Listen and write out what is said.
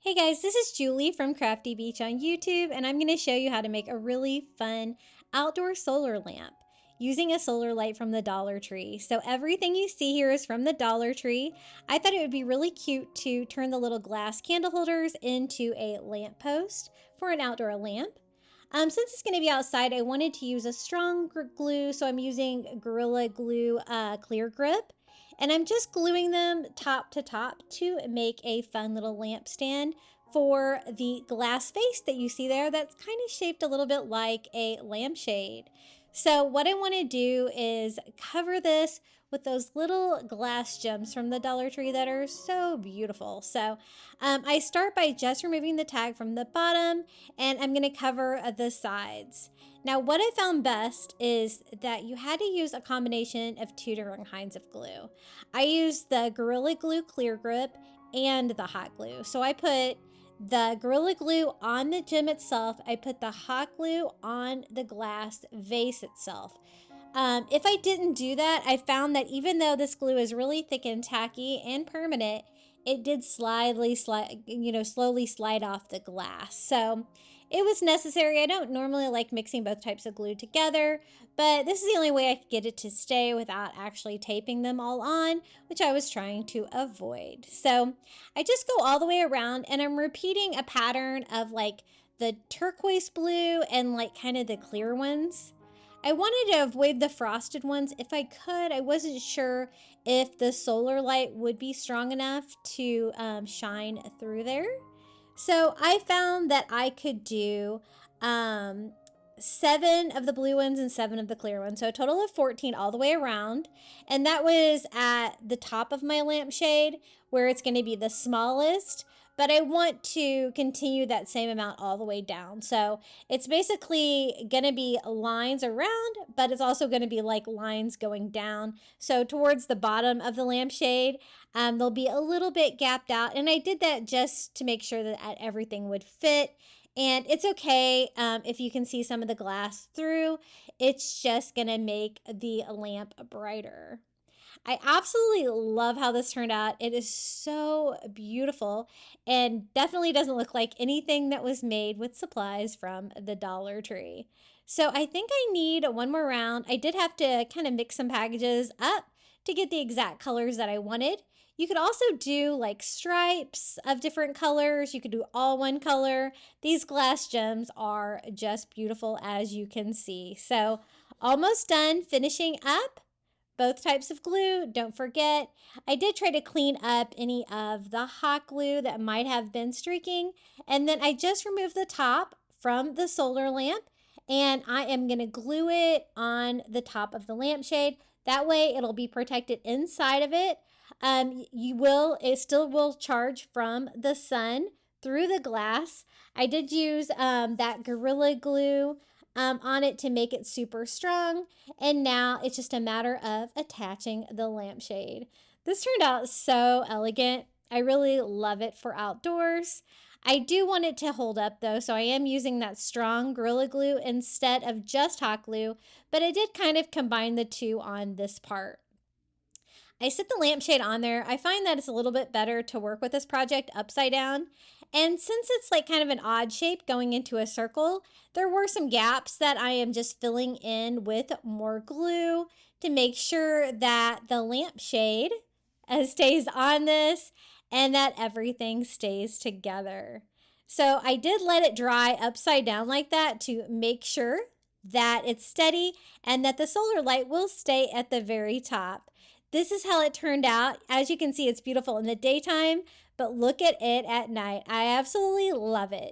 Hey guys, this is Julie from Crafty Beach on YouTube, and I'm going to show you how to make a really fun outdoor solar lamp using a solar light from the Dollar Tree. So everything you see here is from the Dollar Tree. I thought it would be really cute to turn the little glass candle holders into a lamp post for an outdoor lamp. Since it's going to be outside, I wanted to use a strong glue, so I'm using Gorilla Glue Clear Grip. And I'm just gluing them top to top to make a fun little lamp stand for the glass face that you see there that's kind of shaped a little bit like a lampshade. So what I want to do is cover this with those little glass gems from the Dollar Tree that are so beautiful. So I start by just removing the tag from the bottom, and I'm going to cover the sides. Now, what I found best is that you had to use a combination of two different kinds of glue. I used the Gorilla Glue Clear Grip and the hot glue. So I put the Gorilla Glue on the gem itself. I put the hot glue on the glass vase itself. If I didn't do that, I found that even though this glue is really thick and tacky and permanent, it did slowly slide off the glass. So it was necessary. I don't normally like mixing both types of glue together, but this is the only way I could get it to stay without actually taping them all on, which I was trying to avoid. So I just go all the way around, and I'm repeating a pattern of like the turquoise blue and like kind of the clear ones. I wanted to avoid the frosted ones if I could. I wasn't sure if the solar light would be strong enough to shine through there. So I found that I could do 7 of the blue ones and 7 of the clear ones. So a total of 14 all the way around. And that was at the top of my lampshade where it's going to be the smallest. But I want to continue that same amount all the way down. So it's basically going to be lines around, but it's also going to be like lines going down. So towards the bottom of the lampshade, they'll be a little bit gapped out. And I did that just to make sure that everything would fit. And it's okay if you can see some of the glass through. It's just going to make the lamp brighter. I absolutely love how this turned out. It is so beautiful and definitely doesn't look like anything that was made with supplies from the Dollar Tree. So I think I need one more round. I did have to kind of mix some packages up to get the exact colors that I wanted. You could also do like stripes of different colors. You could do all one color. These glass gems are just beautiful, as you can see. So almost done finishing up both types of glue. Don't forget, I did try to clean up any of the hot glue that might have been streaking. And then I just removed the top from the solar lamp, and I am going to glue it on the top of the lampshade. That way it'll be protected inside of it. It still will charge from the sun through the glass. I did use that Gorilla Glue on it to make it super strong. And now it's just a matter of attaching the lampshade. This turned out so elegant. I really love it for outdoors. I do want it to hold up though, so I am using that strong Gorilla Glue instead of just hot glue, but I did kind of combine the two on this part. I set the lampshade on there. I find that it's a little bit better to work with this project upside down. And since it's like kind of an odd shape going into a circle, there were some gaps that I am just filling in with more glue to make sure that the lampshade stays on this and that everything stays together. So I did let it dry upside down like that to make sure that it's steady and that the solar light will stay at the very top. This is how it turned out. As you can see, it's beautiful in the daytime, but look at it at night. I absolutely love it.